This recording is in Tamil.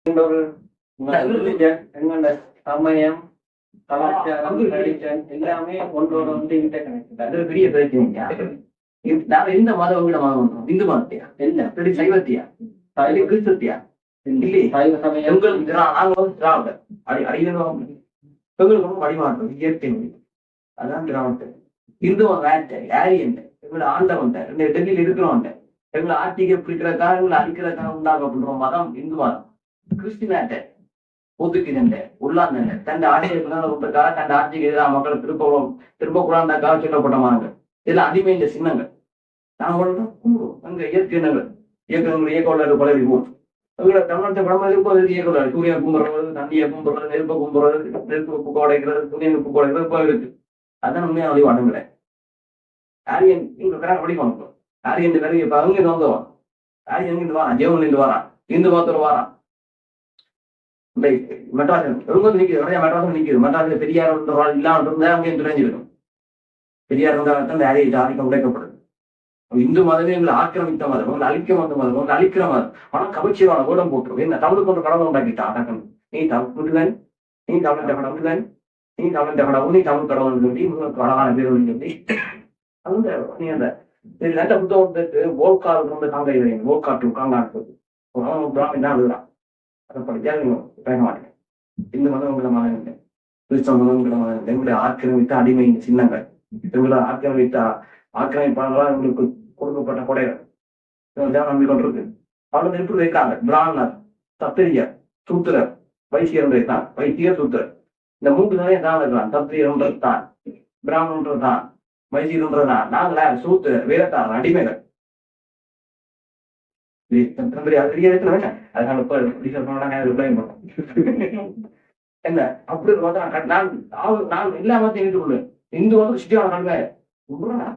ஒரு எங்களோட சமயம் கலாச்சாரம் ட்ரெடிஷன் எல்லாமே ஒன்றோட வந்து இன்டர்கனெக்ட். அது பெரிய பிரச்சனையா? நாம எந்த மதம் உங்களோட மதம்? இந்து மதத்தையா? என்ன சைவத்தியா? கிறிஸ்தத்தியா? இல்லையே சைவ சமயம் எங்களுக்கு நாங்க வந்து திராவிடர் அடிதான் எங்களுக்கு வந்து வழிமாற்றம் இயற்கை அதான் திராவிடர். இந்துவன் வேட்டை ஆரியன் எங்களை ஆண்டவன் டெல்லியில் இருக்கிறவன் எங்களை ஆட்சிக்கு பிடிக்கிறதுக்காக எங்களை அடிக்கிறதுக்காக உண்டாக்கப்படுற மதம் இந்து மதம். கிறிஸ்டினாட்ட ஒதுக்குதண்ட உள்ளாந்த தன் ஆட்சியை விட்டக்காக தன் ஆட்சிக்கு எதிராக மக்களை திருப்பக்கூடாதுக்காக சொல்லப்பட்ட மதங்கள் இதெல்லாம் அடிமைந்த சின்னங்கள். நாங்கள் கும்பிடுவோம் அங்க இயற்கை இனங்கள் இயக்கங்கள் பல விடுவோம். எங்களை தமிழ்நாட்டை படமா இருப்பது இயக்கங்கள் சூரியன் கும்புறது, தண்ணியை கும்புறது, நெருப்பை கும்புறது, நெருப்பு உப்பு கோடைக்கிறது, துணியை உப்பு கோடைக்கிறது இப்போ இருக்கு. அதான் உண்மையான வழிபாடுங்களே. ஆரியன் இங்க வழிபாடு ஆரியன் வேலை இப்ப அவங்க இருந்து வந்தவன் ஆரியன் இருந்து வரான், ஜெவன் இருந்து வரான், இந்து மதத்துல வரான். மெட்ராஸ் நிற்குது நிறைய மெட்ராஸ் நிற்குது. மெட்ராஸ்ல பெரியார் இல்லாமல் இருந்தா அங்கேயும் தெரிஞ்சுக்கணும். பெரியார் இருந்தால் ஆரிய ஆதிக்கம் உடைக்கப்படுது. இந்து மதமே எங்களை ஆக்கிரமித்த மதம், உங்களை அழிக்க வந்த மதம், உங்களை அழிக்கிற மதம். ஆனா கவிச்சியமான கூடம் போட்டுரும். என்ன தமிழுக்கு ஒரு கடவுள் உண்டாக்கிட்டா அடக்கணும். நீ தமிழ் நீ தமிழ் கடவுள் நீ தமிழ் கடவுள் நீ தமிழ் கடவுள் சொல்லி உங்களுக்கு அழகான பேர் சொல்லி அந்த நீ அந்த நல்ல புத்தகத்துக்கு போர்க்கால் வந்து காங்க போர்க்காட்டு காங்காடுறது பிராமணன் தான் எழுதுறான். அதை படித்தா நீங்க பேச மாட்டேங்க. இந்து மதம் உங்களை மதம் இல்லை, கிறிஸ்தவ மதம் உங்களை மதம் இல்லை. எங்களை ஆக்கிரமித்த அடிமை சின்னங்கள், எங்களை ஆக்கிரமிப்பாளர்களா எங்களுக்கு கொடுக்கப்பட்ட கொடைகள் நம்பி கொண்டிருக்கு. அவர்கள் எப்படி வைக்கிறாங்க? பிராமணர், சத்திரியர், சூத்திரர், வைசியர் வைத்தான். வைத்தியர், சூத்திரர் இந்த மூன்று நிலையம் தான் இருக்கிறான். சத்திரியன்றது தான், பிராமணன்றது தான், வைசியன்றது தான். நாங்கள சூத்திரர், வேதத்தார், அடிமைகள். என்ன அப்படி நான் இல்லாம இந்து வந்து சிட்டியான